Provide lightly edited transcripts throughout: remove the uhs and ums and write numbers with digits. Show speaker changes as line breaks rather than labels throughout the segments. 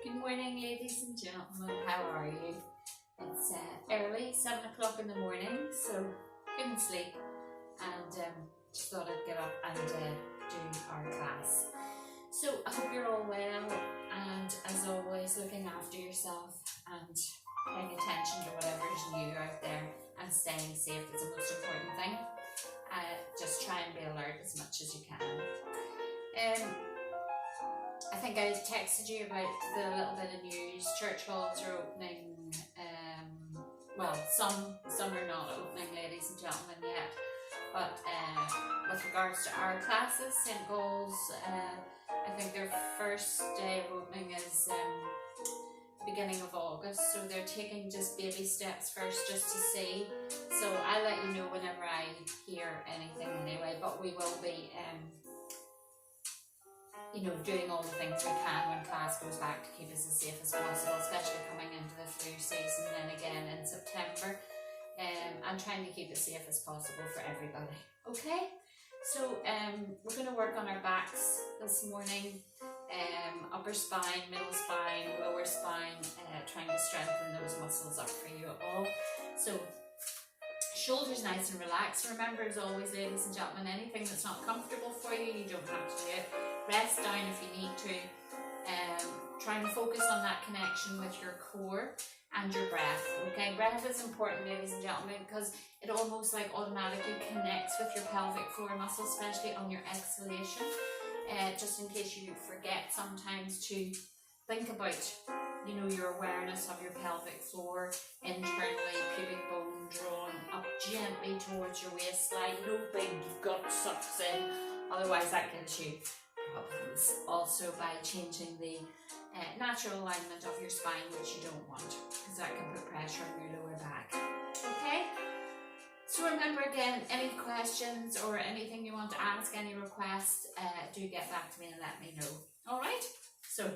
Good morning, ladies and gentlemen. How are you? It's early, 7 o'clock in the morning, so couldn't sleep, and just thought I'd get up and do our class. So I hope you're all well, and as always, looking after yourself and paying attention to whatever's new out there and staying safe is the most important thing. Just try and be alert as much as you can. I think I texted you about the little bit of news. Church halls are opening. Well, some are not opening, ladies and gentlemen, yet. But with regards to our classes, St. Paul's, I think their first day of opening is beginning of August, so they're taking just baby steps first, just to see. So I'll let you know whenever I hear anything anyway. But we will be doing all the things we can when class goes back to keep us as safe as possible, especially coming into the flu season then again in September, and trying to keep it safe as possible for everybody. Okay, so we're going to work on our backs this morning, upper spine, middle spine, lower spine, trying to strengthen those muscles up for you all. So shoulders nice and relaxed. Remember, as always, ladies and gentlemen, anything that's not comfortable for you, you don't have to do it. Rest down if you need to. Try and focus on that connection with your core and your breath. Okay, breath is important, ladies and gentlemen, because it almost like automatically connects with your pelvic floor muscles, especially on your exhalation. Just in case you forget sometimes to think about, your awareness of your pelvic floor internally, pubic bone drawn up gently towards your waistline. No big gut sucks in, otherwise that gives you problems. Also by changing the natural alignment of your spine, which you don't want, because that can put pressure on your lower back. Okay? So remember, again, any questions or anything you want to ask, any requests, do get back to me and let me know. Alright? So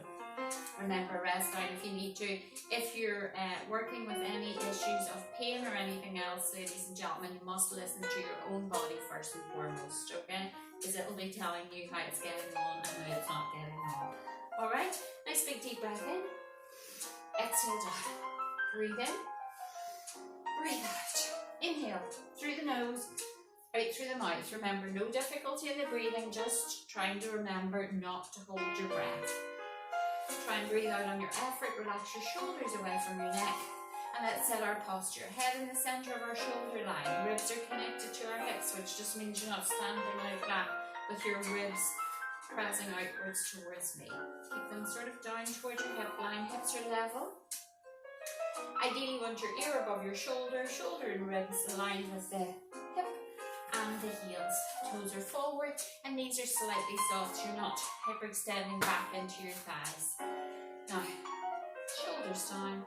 remember, rest down if you need to. If you're working with any issues of pain or anything else, ladies and gentlemen, you must listen to your own body first and foremost, okay? Because it'll be telling you how it's getting on and how it's not getting on. Alright? Nice big deep breath in. Exhale down. Breathe in. Breathe out. Inhale through the nose, out through the mouth. Remember, no difficulty in the breathing, just trying to remember not to hold your breath. Try and breathe out on your effort. Relax your shoulders away from your neck. And let's set our posture. Head in the centre of our shoulder line. Ribs are connected to our hips, which just means you're not standing like that with your ribs pressing outwards towards me. Keep them sort of down towards your hip line. Hips are level. Ideally, you want your ear above your shoulder. Shoulder and ribs aligned with the hip and the heels. Toes are forward and knees are slightly soft, so you're not hyperextending back into your thighs. Now, shoulders down.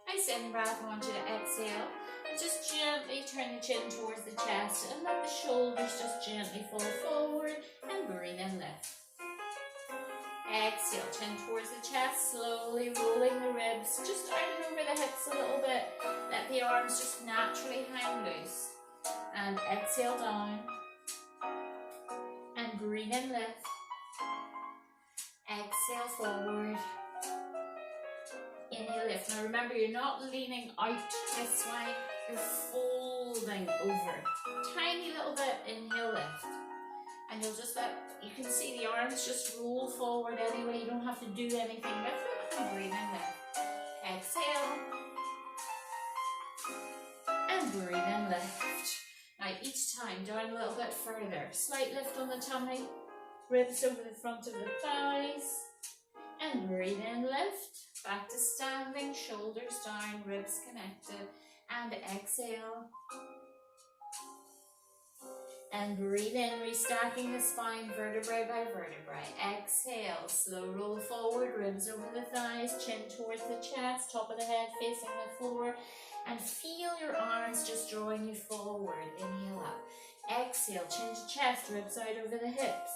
Nice in breath. I want you to exhale and just gently turn the chin towards the chest and let the shoulders just gently fall forward and breathe and lift. Exhale, chin towards the chest, slowly rolling the ribs just out and over the hips a little bit. Let the arms just naturally hang loose. And exhale down. And breathe and lift. Exhale forward. Inhale, lift. Now remember, you're not leaning out this way, you're folding over. Tiny little bit, inhale, lift. And you'll just you can see the arms just roll forward anyway, you don't have to do anything with them. And breathe and lift. Exhale. And breathe and lift. Now each time, down a little bit further. Slight lift on the tummy, ribs over the front of the thighs. And breathe and lift. Back to standing, shoulders down, ribs connected. And exhale. And breathe in, restacking the spine vertebrae by vertebrae. Exhale, slow roll forward, ribs over the thighs, chin towards the chest, top of the head facing the floor. And feel your arms just drawing you forward. Inhale up. Exhale, chin to chest, ribs out over the hips.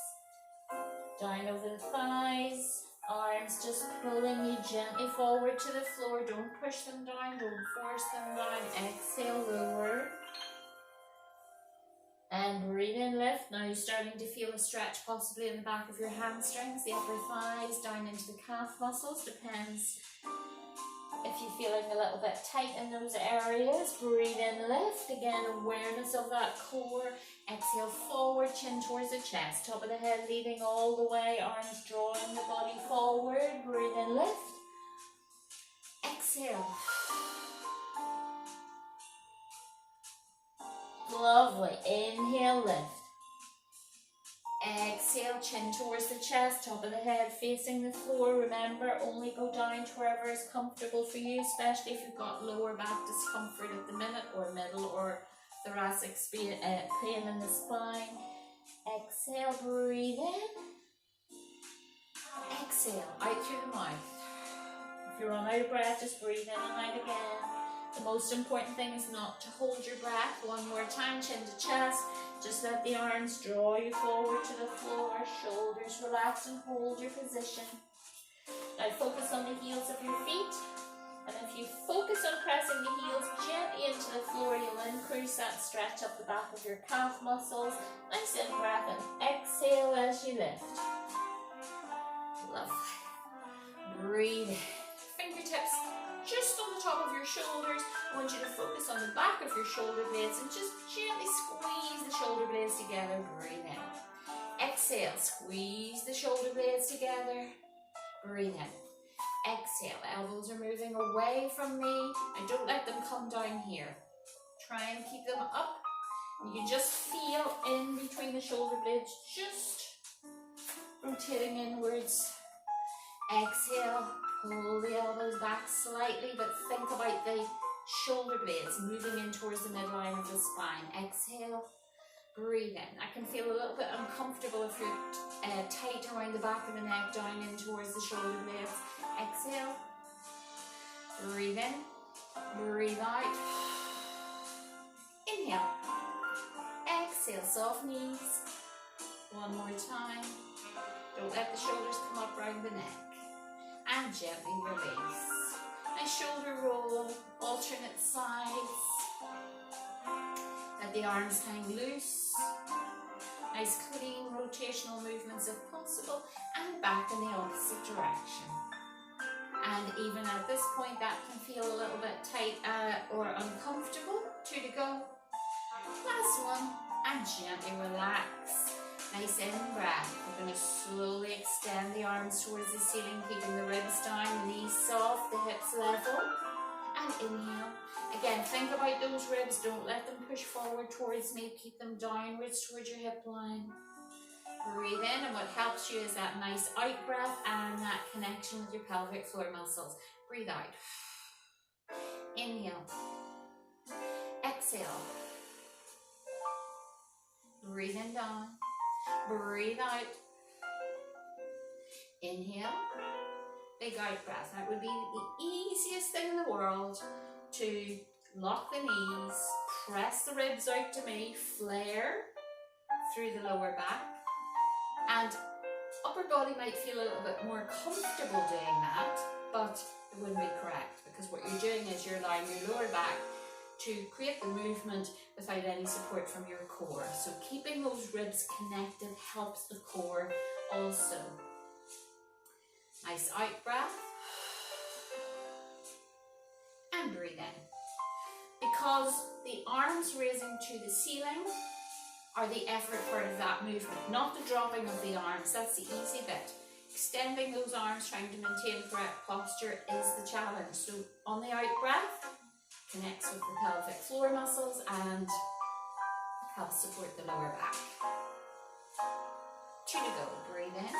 Down over the thighs. Arms just pulling you gently forward to the floor. Don't push them down, don't force them down. Exhale, lower. And breathe in, lift. Now you're starting to feel a stretch possibly in the back of your hamstrings, the upper thighs, down into the calf muscles. Depends if you're feeling a little bit tight in those areas. Breathe in, lift. Again, awareness of that core. Exhale, forward, chin towards the chest. Top of the head leading all the way. Arms drawing the body forward. Breathe in, lift. Exhale. Lovely. Inhale, lift. Exhale, chin towards the chest, top of the head facing the floor. Remember, only go down to wherever is comfortable for you, especially if you've got lower back discomfort at the minute, or middle or thoracic pain in the spine. Exhale, breathe in. Exhale, out through the mouth. If you're on out of breath, just breathe in and out again. The most important thing is not to hold your breath. One more time, chin to chest. Just let the arms draw you forward to the floor. Shoulders relax and hold your position. Now focus on the heels of your feet. And if you focus on pressing the heels gently into the floor, you'll increase that stretch up the back of your calf muscles. Nice in breath and exhale as you lift. Lovely. Breathe. Fingertips just on the top of your shoulders. I want you to focus on the back of your shoulder blades and just gently squeeze the shoulder blades together. Breathe in. Exhale, squeeze the shoulder blades together. Breathe in. Exhale, elbows are moving away from me and don't let them come down here. Try and keep them up. You can just feel in between the shoulder blades, just rotating inwards. Exhale. Pull the elbows back slightly, but think about the shoulder blades moving in towards the midline of the spine. Exhale, breathe in. I can feel a little bit uncomfortable if you're tight around the back of the neck, down in towards the shoulder blades. Exhale, breathe in, breathe out. Inhale, exhale, soft knees. One more time. Don't let the shoulders come up around the neck. And gently release. Nice shoulder roll, alternate sides. Let the arms hang loose. Nice clean rotational movements if possible, and back in the opposite direction. And even at this point, that can feel a little bit tight or uncomfortable. 2 to go. Last one, and gently relax. Nice in breath. We're going to slowly extend the arms towards the ceiling, keeping the ribs down, the knees soft, the hips level. And inhale. Again, think about those ribs. Don't let them push forward towards me. Keep them downwards towards your hip line. Breathe in, and what helps you is that nice out breath and that connection with your pelvic floor muscles. Breathe out. Inhale. Exhale. Breathe in down. Breathe out. Inhale. Big out breath. That would be the easiest thing in the world to lock the knees, press the ribs out to me, flare through the lower back. And upper body might feel a little bit more comfortable doing that, but it wouldn't be correct, because what you're doing is you're allowing your lower back to create the movement without any support from your core. So keeping those ribs connected helps the core also. Nice out breath. And breathe in. Because the arms raising to the ceiling are the effort part of that movement, not the dropping of the arms. That's the easy bit. Extending those arms, trying to maintain correct posture is the challenge. So on the out breath, connects with the pelvic floor muscles and helps support the lower back. 2 to go. Breathe in.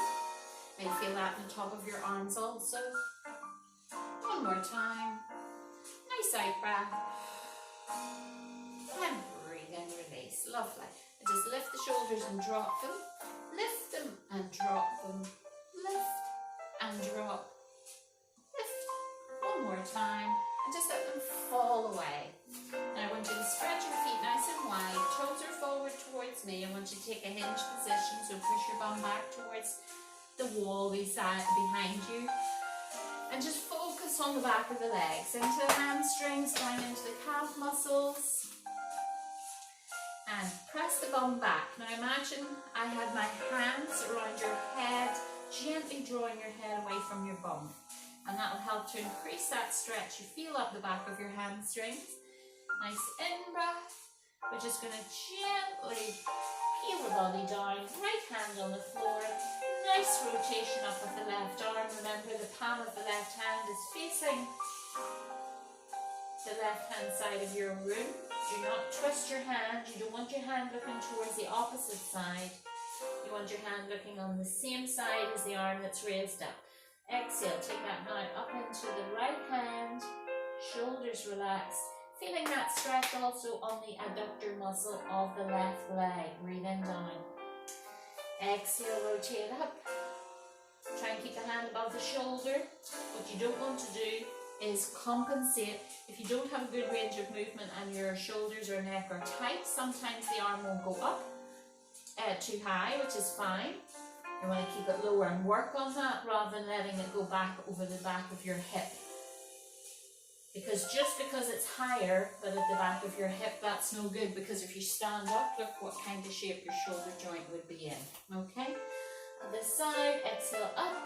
May feel that in the top of your arms also. One more time. Nice out breath. And breathe in, release. Lovely. And just lift the shoulders and drop them. Lift them and drop them. Lift and drop. Lift. One more time. And just let them fall away. And I want you to spread your feet nice and wide. Toes are forward towards me. I want you to take a hinge position. So push your bum back towards the wall beside behind you. And just focus on the back of the legs. Into the hamstrings, down into the calf muscles. and press the bum back. Now imagine I had my hands around your head, gently drawing your head away from your bum. And that will help to increase that stretch. You feel up the back of your hamstrings. Nice in-breath. We're just going to gently peel the body down, right hand on the floor. Nice rotation up with the left arm. Remember, the palm of the left hand is facing the left-hand side of your room. Do not twist your hand. You don't want your hand looking towards the opposite side. You want your hand looking on the same side as the arm that's raised up. Exhale, take that now up into the right hand, shoulders relaxed. Feeling that stretch also on the adductor muscle of the left leg. Breathing down. Exhale, rotate up. Try and keep the hand above the shoulder. What you don't want to do is compensate. If you don't have a good range of movement and your shoulders or neck are tight, sometimes the arm won't go up too high, which is fine. You want to keep it lower and work on that rather than letting it go back over the back of your hip. Because just because it's higher than at the back of your hip, that's no good, because if you stand up, look what kind of shape your shoulder joint would be in. Okay? On this side, exhale up.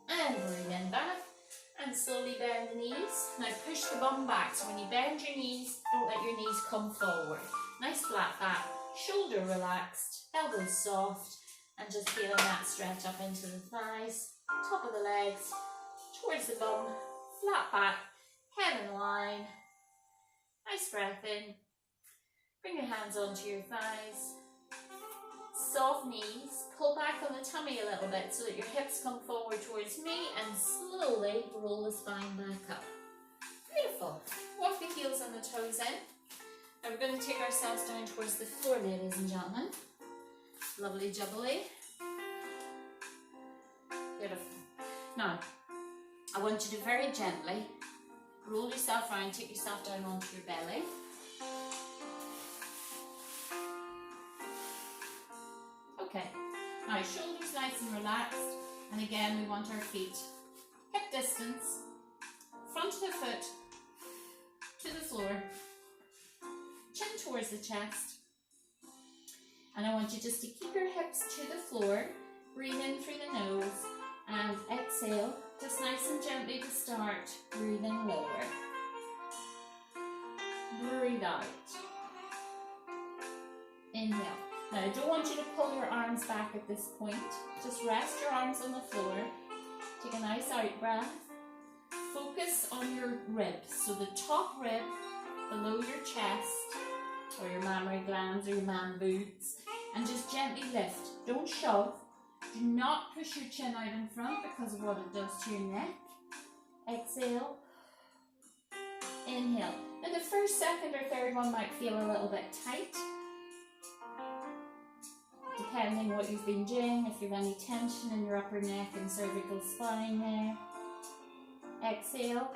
And breathe in back. And slowly bend the knees. Now push the bum back. So when you bend your knees, don't let your knees come forward. Nice flat back. Shoulder relaxed. Elbows soft. And just feeling that stretch up into the thighs. Top of the legs. Towards the bum. Flat back. Head in line. Nice breath in. Bring your hands onto your thighs. Soft knees. Pull back on the tummy a little bit so that your hips come forward towards me, and slowly roll the spine back up. Beautiful. Walk the heels and the toes in. Now we're going to take ourselves down towards the floor, ladies and gentlemen. Lovely jubbly. Beautiful. Now, I want you to very gently roll yourself around, take yourself down onto your belly. Okay. Now, shoulders nice and relaxed, and again we want our feet hip distance, front of the foot to the floor, chin towards the chest, and I want you just to keep your hips to the floor, breathe in through the nose, and exhale, just nice and gently to start, breathing lower. Breathe out. Inhale. Now, I don't want you to pull your arms back at this point. Just rest your arms on the floor. Take a nice out breath. Focus on your ribs. So the top rib below your chest, or your mammary glands, or your man boobs. And just gently lift. Don't shove. Do not push your chin out in front because of what it does to your neck. Exhale. Inhale. Now the first, second, or third one might feel a little bit tight, depending what you've been doing, if you have any tension in your upper neck and cervical spine there. Exhale.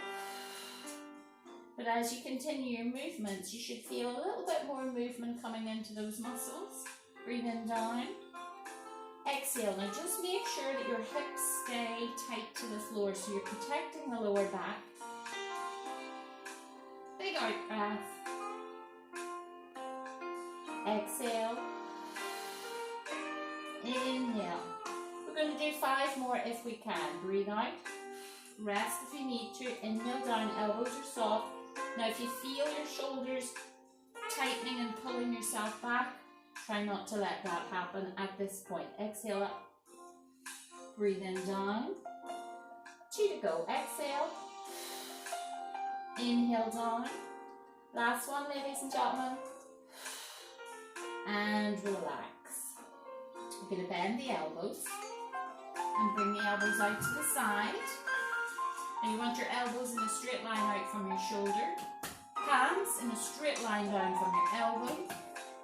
But as you continue your movements, you should feel a little bit more movement coming into those muscles. Breathing down. Exhale. Now just make sure that your hips stay tight to the floor so you're protecting the lower back. Big out breath. Exhale. Inhale. We're going to do 5 more if we can. Breathe out. Rest if you need to. Inhale down. Elbows are soft. Now if you feel your shoulders tightening and pulling yourself back, try not to let that happen at this point. Exhale up. Breathing down. 2 to go. Exhale. Inhale down. Last one, ladies and gentlemen. And relax. We're going to bend the elbows and bring the elbows out to the side. And you want your elbows in a straight line out from your shoulder. Palms in a straight line down from your elbow.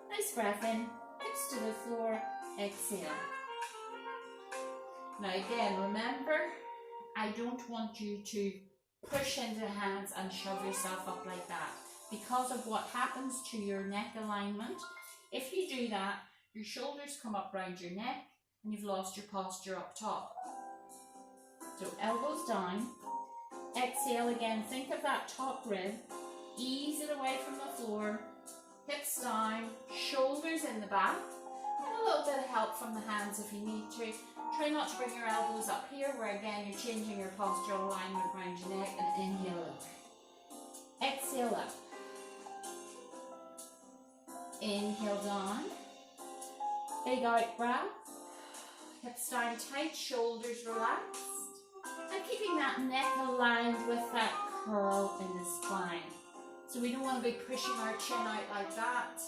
Nice breath in. Hips to the floor. Exhale. Now again, remember, I don't want you to push into the hands and shove yourself up like that because of what happens to your neck alignment. If you do that, your shoulders come up round your neck and you've lost your posture up top. So elbows down. Exhale again. Think of that top rib ease it away from the floor, hips down, shoulders in the back, and a little bit of help from the hands if you need to. Try not to bring your elbows up here, where again you're changing your postural alignment around your neck, and inhale up. Exhale up. Inhale down. Big out breath. Hips down tight, shoulders relaxed. And keeping that neck aligned with that curl in the spine. So we don't want to be pushing our chin out like that.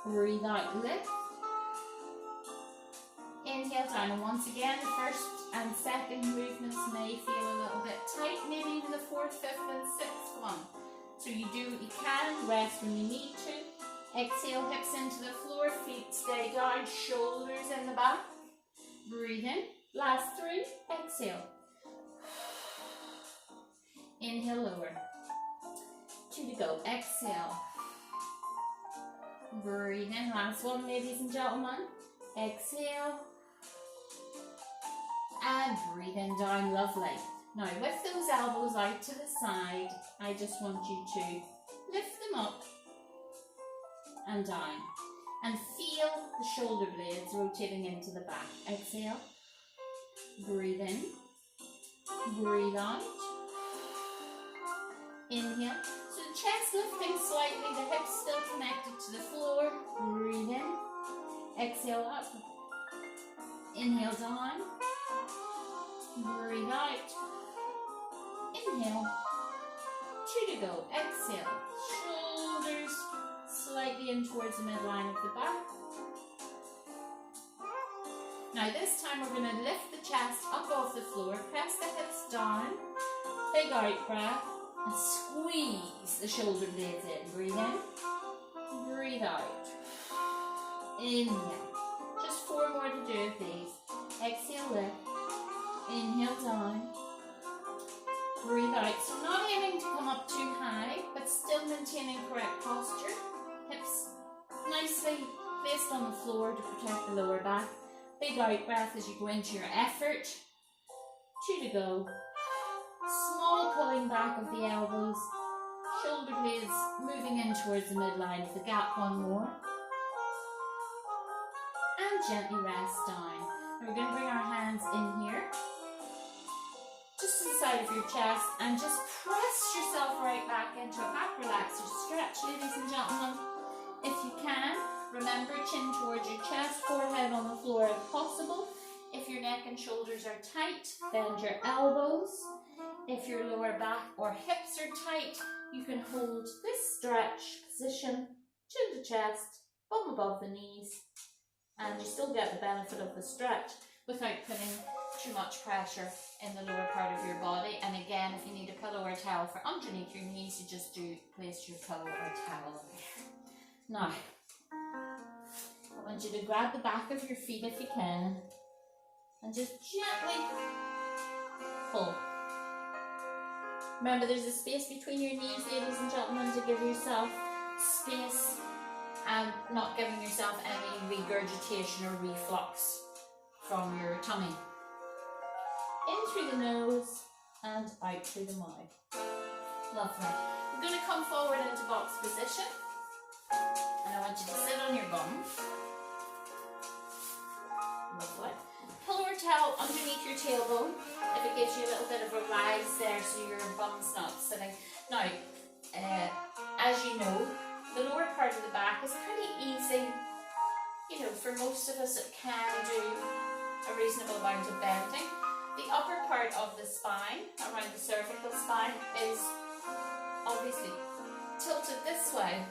Breathe out, lift. Inhale down, and once again the first and second movements may feel a little bit tight, maybe even the fourth, fifth and sixth one. So you do what you can, rest when you need to. Exhale, hips into the floor, feet stay down, shoulders in the back. Breathe in, last three, exhale. Inhale, lower. 2 to go, exhale. Breathe in, last one, ladies and gentlemen. Exhale. And breathe in down, lovely. Now with those elbows out to the side, I just want you to lift them up and down. And feel the shoulder blades rotating into the back. Exhale. Breathe in. Breathe out. Inhale. So the chest lifting slightly, the hips still connected to the floor. Breathe in. Exhale up. Inhale down. Breathe out. Inhale. 2 to go. Exhale. Shoulders slightly in towards the midline of the back. Now this time we're going to lift the chest up off the floor, press the hips down, big out breath, and squeeze the shoulder blades in. Breathe in, breathe out. Inhale. Just 4 more to do of these. Exhale, lift. Inhale down. Breathe out. So not aiming to come up too high, but still maintaining correct posture. Hips nicely placed on the floor to protect the lower back. Big out breath as you go into your effort. 2 to go. Small pulling back of the elbows. Shoulder blades moving in towards the midline of the gap. 1 more. And gently rest down. And we're going to bring our hands in here, just inside of your chest, and just press yourself right back into a back relaxer stretch, ladies and gentlemen. If you can, remember chin towards your chest, forehead on the floor if possible. If your neck and shoulders are tight, bend your elbows. If your lower back or hips are tight, you can hold this stretch position, chin to chest, bum above the knees, and you still get the benefit of the stretch without putting too much pressure in the lower part of your body. And again, if you need a pillow or towel for underneath your knees, you just do place your pillow or towel there. Now, I want you to grab the back of your feet if you can, and just gently pull. Remember, there's a space between your knees, ladies and gentlemen, to give yourself space and not giving yourself any regurgitation or reflux from your tummy. In through the nose and out through the mouth. Lovely. We're going to come forward into box position, and I want you to sit on your bum. Lovely. Pillow or towel underneath your tailbone if it gives you a little bit of a rise there so your bum's not sitting. Now, as you know, the lower part of the back is pretty easy. You know, for most of us it can do a reasonable amount of bending. The upper part of the spine, around the cervical spine, is obviously tilted this way.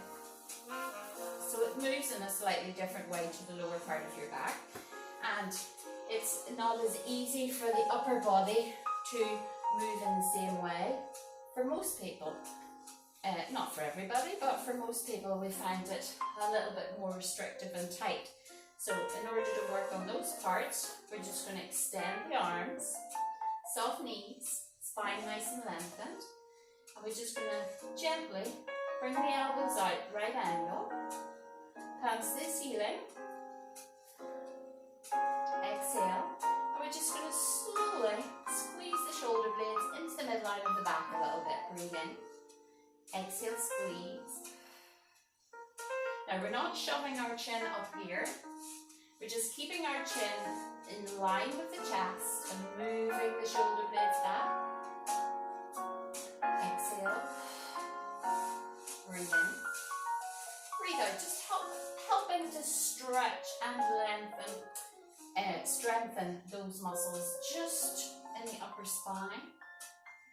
So it moves in a slightly different way to the lower part of your back. And it's not as easy for the upper body to move in the same way for most people. Not for everybody, but for most people we find it a little bit more restrictive and tight. So in order to work on those parts, we're just going to extend the arms, soft knees, spine nice and lengthened. And we're just going to gently bring the elbows out, right angle, palms to the ceiling. Exhale. And we're just going to slowly squeeze the shoulder blades into the midline of the back a little bit. Breathe in. Exhale, squeeze. Now we're not shoving our chin up here. We're just keeping our chin in line with the chest and moving the shoulder blades back. Exhale. Breathe in. Breathe out. Just helping to stretch and lengthen, strengthen those muscles just in the upper spine.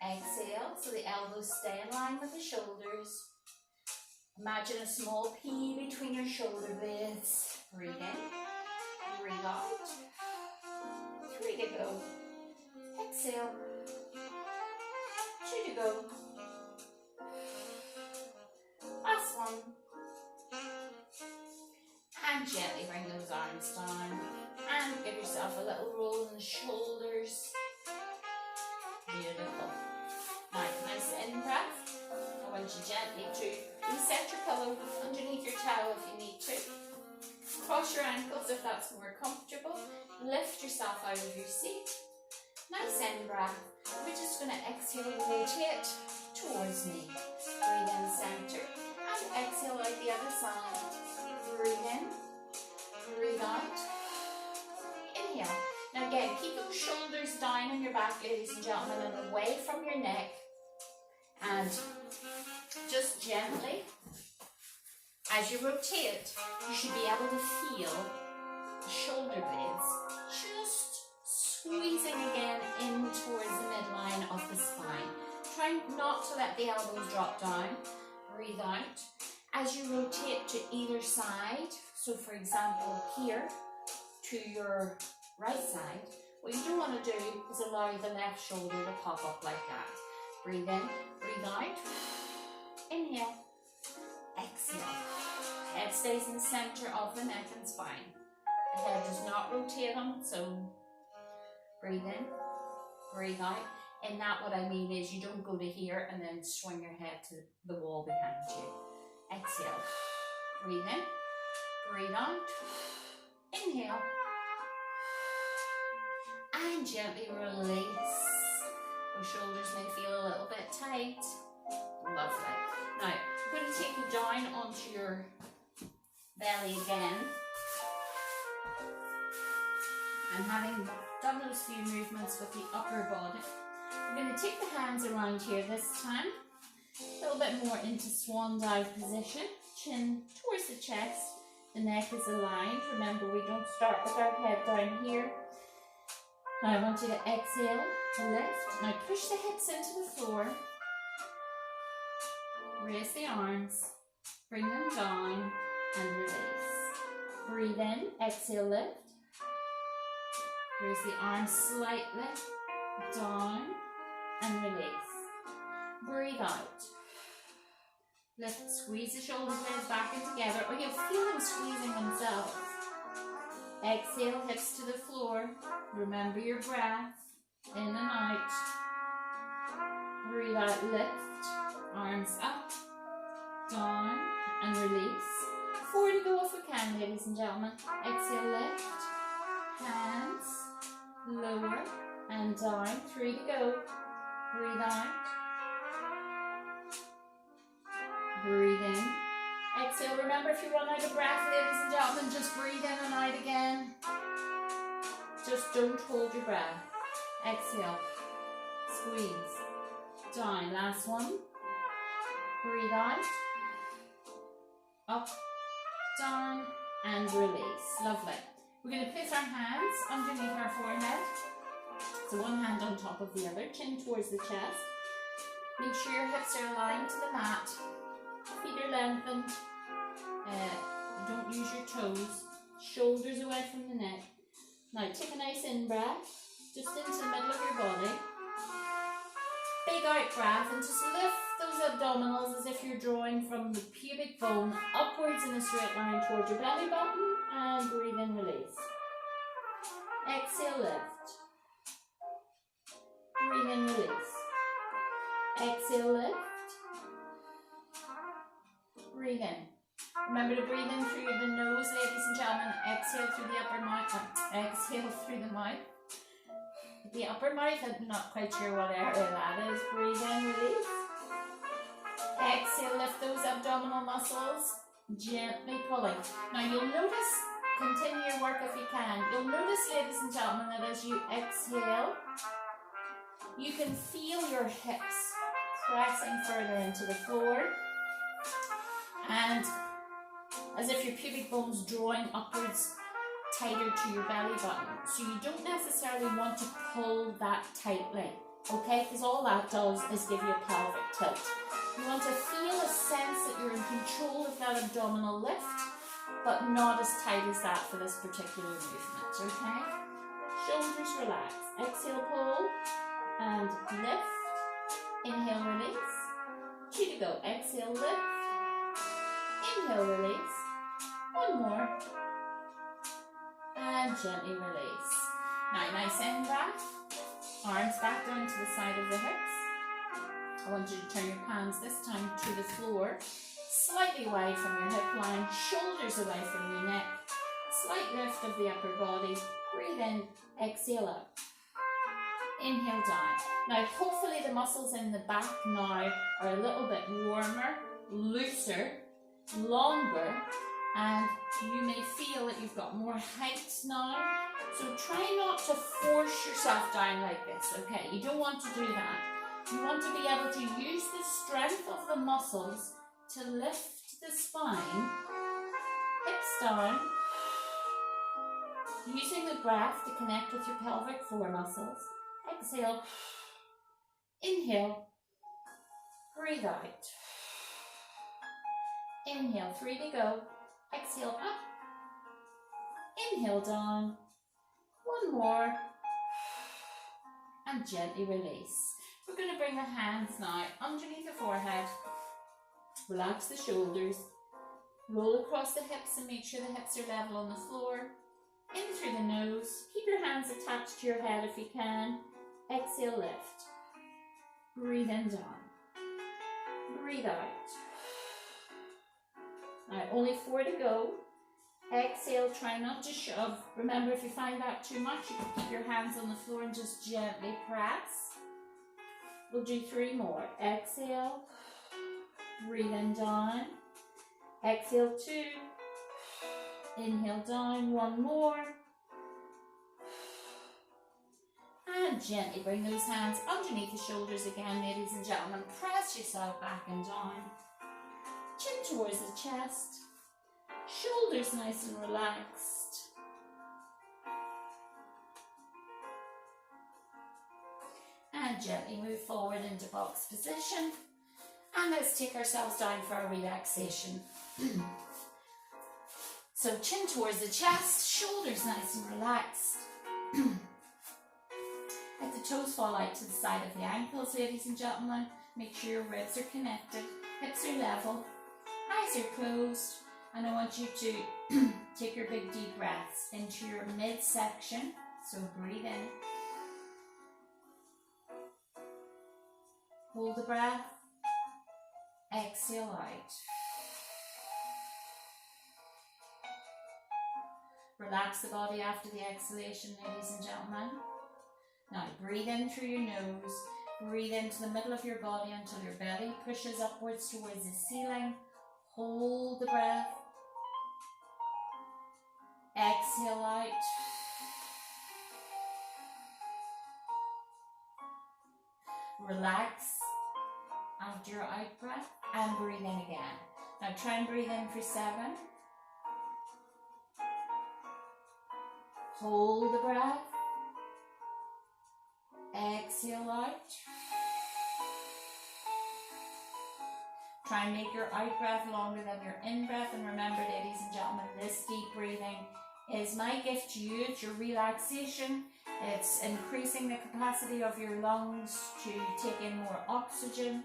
Exhale, so the elbows stay in line with the shoulders. Imagine a small P between your shoulder blades. Breathe in, breathe out. 3 to go. Exhale. 2 to go. Last one. And gently bring those arms down. And give yourself a little roll in the shoulders. Beautiful. Now, nice in breath. I want you gently to reset your pillow underneath your towel if you need to. Cross your ankles if that's more comfortable. Lift yourself out of your seat. Nice in breath. We're just going to exhale, rotate towards me. Breathe in center and exhale out the other side. Breathe in, breathe out. Inhale. Now again, keep those shoulders down on your back, ladies and gentlemen, and away from your neck. And just gently, as you rotate, you should be able to feel the shoulder blades just squeezing again in towards the midline of the spine. Try not to let the elbows drop down. Breathe out. As you rotate to either side, so for example here to your right side, what you don't want to do is allow the left shoulder to pop up like that. Breathe in, breathe out. Inhale, exhale. Head stays in the center of the neck and spine. The head does not rotate on its own. Breathe in, breathe out. In that, what I mean is you don't go to here and then swing your head to the wall behind you. Exhale. Breathe in, breathe out. Inhale. And gently release. Your shoulders may feel a little bit tight. Lovely. Now, I'm going to take you down onto your belly again. And having done those few movements with the upper body, I'm going to take the hands around here this time. A little bit more into swan dive position. Chin towards the chest. The neck is aligned. Remember, we don't start with our head down here. Now I want you to exhale, lift. Now push the hips into the floor. Raise the arms. Bring them down and release. Breathe in, exhale, lift. Raise the arms slightly, down and release. Breathe out. Lift, squeeze the shoulder blades back in together, or you'll feel them squeezing themselves. Exhale, hips to the floor. Remember your breath. In and out. Breathe out, lift. Arms up, down, and release. 4 to go if we can, ladies and gentlemen. Exhale, lift. Hands, lower, and down. 3 to go. Breathe out. Breathe in. Exhale. Remember, if you run out of breath, ladies and gentlemen, just breathe in and out again. Just don't hold your breath. Exhale. Squeeze. Down. Last one. Breathe out. Up, down, and release. Lovely. We're going to place our hands underneath our forehead. So one hand on top of the other, chin towards the chest. Make sure your hips are aligned to the mat. Feet are lengthened. Don't use your toes. Shoulders away from the neck. Now take a nice in breath, just into the middle of your body. Big out breath and just lift those abdominals as if you're drawing from the pubic bone upwards in a straight line towards your belly button, and breathe in, release. Exhale, lift. Breathe in, release. Exhale, lift. Breathe in. Remember to breathe in through the nose, ladies and gentlemen. Exhale through the upper mouth. Exhale through the mouth. The upper mouth, I'm not quite sure what area that is. Breathe in, release. Exhale, lift those abdominal muscles, gently pulling. Now you'll notice, continue your work if you can, you'll notice, ladies and gentlemen, that as you exhale, you can feel your hips pressing further into the floor, and as if your pubic bone's drawing upwards tighter to your belly button. So you don't necessarily want to pull that tightly, okay? Because all that does is give you a pelvic tilt. You want to feel a sense that you're in control of that abdominal lift, but not as tight as that for this particular movement, okay? Shoulders relax. Exhale, pull and lift. Inhale, release. 2 to go. Exhale, lift. Inhale, release. 1 more. And gently release. Now, nice end back. Arms back down to the side of the hips. I want you to turn your palms this time to the floor, slightly wide from your hip line, shoulders away from your neck, slight lift of the upper body. Breathe in, exhale out. Inhale down. Now hopefully the muscles in the back now are a little bit warmer, looser, longer, and you may feel that you've got more height now. So try not to force yourself down like this, okay? You don't want to do that. You want to be able to use the strength of the muscles to lift the spine, hips down, using the breath to connect with your pelvic floor muscles. Exhale, inhale, breathe out. Inhale, 3 to go. Exhale up, inhale down. 1 more, and gently release. We're going to bring the hands now underneath the forehead. Relax the shoulders. Roll across the hips and make sure the hips are level on the floor. In through the nose. Keep your hands attached to your head if you can. Exhale, lift. Breathe in down. Breathe out. Now, only 4 to go. Exhale, try not to shove. Remember, if you find that too much, you can keep your hands on the floor and just gently press. We'll do 3 more. Exhale, breathe in down. Exhale, 2. Inhale down, 1 more. And gently bring those hands underneath the shoulders again, ladies and gentlemen. Press yourself back and down. Chin towards the chest. Shoulders nice and relaxed. And gently move forward into box position. And let's take ourselves down for a relaxation. So chin towards the chest, shoulders nice and relaxed. Let the toes fall out to the side of the ankles, ladies and gentlemen. Make sure your ribs are connected, hips are level, eyes are closed. And I want you to take your big deep breaths into your midsection. So breathe in. Hold the breath. Exhale out. Relax the body after the exhalation, ladies and gentlemen. Now breathe in through your nose. Breathe into the middle of your body until your belly pushes upwards towards the ceiling. Hold the breath. Exhale out. Relax after your out breath and breathe in again. Now try and breathe in for 7. Hold the breath. Exhale out. Try and make your out breath longer than your in breath. And remember, ladies and gentlemen, this deep breathing is my gift to you. It's your relaxation. It's increasing the capacity of your lungs to take in more oxygen,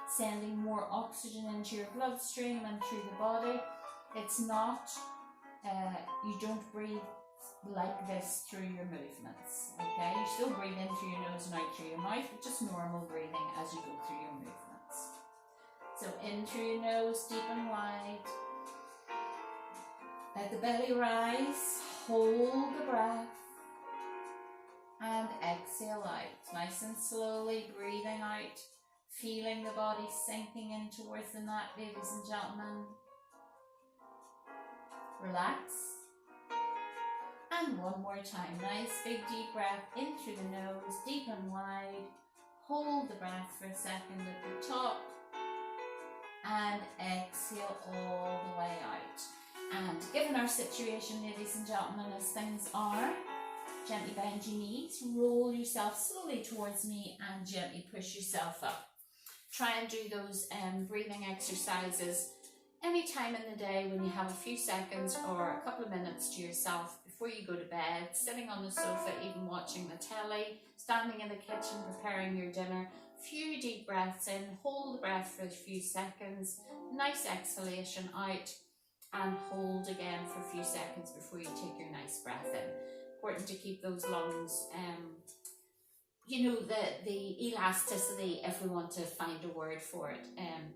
sending more oxygen into your bloodstream and through the body. It's not, you don't breathe like this through your movements, okay? You still breathe in through your nose and out through your mouth, but just normal breathing as you go through your movements. So in through your nose, deep and wide. Let the belly rise, hold the breath, and exhale out. Nice and slowly breathing out Feeling the body sinking in towards the mat, ladies and gentlemen. Relax. And one more time. Nice big deep breath in through the nose, deep and wide. Hold the breath for a second at the top. And exhale all the way out. And given our situation, ladies and gentlemen, as things are, gently bend your knees, roll yourself slowly towards me and gently push yourself up. Try and do those breathing exercises any time in the day when you have a few seconds or a couple of minutes to yourself before you go to bed, sitting on the sofa, even watching the telly, standing in the kitchen preparing your dinner. Few deep breaths in, hold the breath for a few seconds, nice exhalation out, and hold again for a few seconds before you take your nice breath in. Important to keep those lungs, the elasticity, if we want to find a word for it,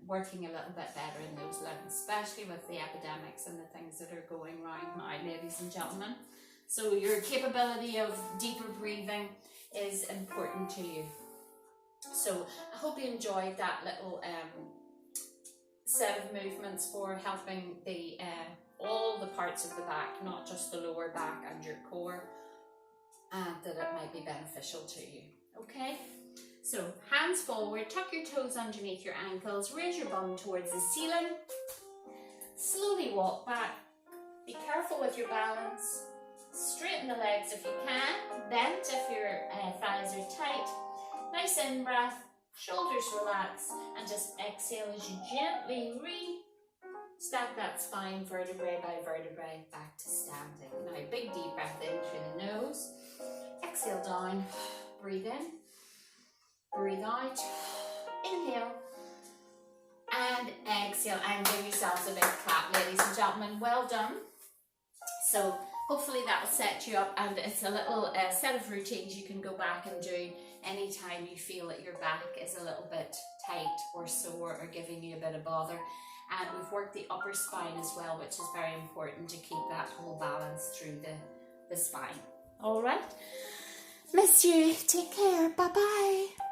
working a little bit better in those lungs, especially with the epidemics and the things that are going around now, ladies and gentlemen. So your capability of deeper breathing is important to you. So I hope you enjoyed that little set of movements for helping the all the parts of the back, not just the lower back and your core, and that it might be beneficial to you. Okay, so hands forward, tuck your toes underneath your ankles, raise your bum towards the ceiling, slowly walk back, be careful with your balance, straighten the legs if you can, bend if your thighs are tight, nice in breath, shoulders relax, and just exhale as you gently stack that spine vertebrae by vertebrae back to standing. Now big deep breath in through the nose, exhale down. Breathe in, breathe out, inhale, and exhale, and give yourselves a big clap, ladies and gentlemen. Well done. So hopefully that will set you up, and it's a little set of routines you can go back and do anytime you feel that your back is a little bit tight or sore or giving you a bit of bother. And we've worked the upper spine as well, which is very important to keep that whole balance through the spine. All right. Miss you. Take care. Bye-bye.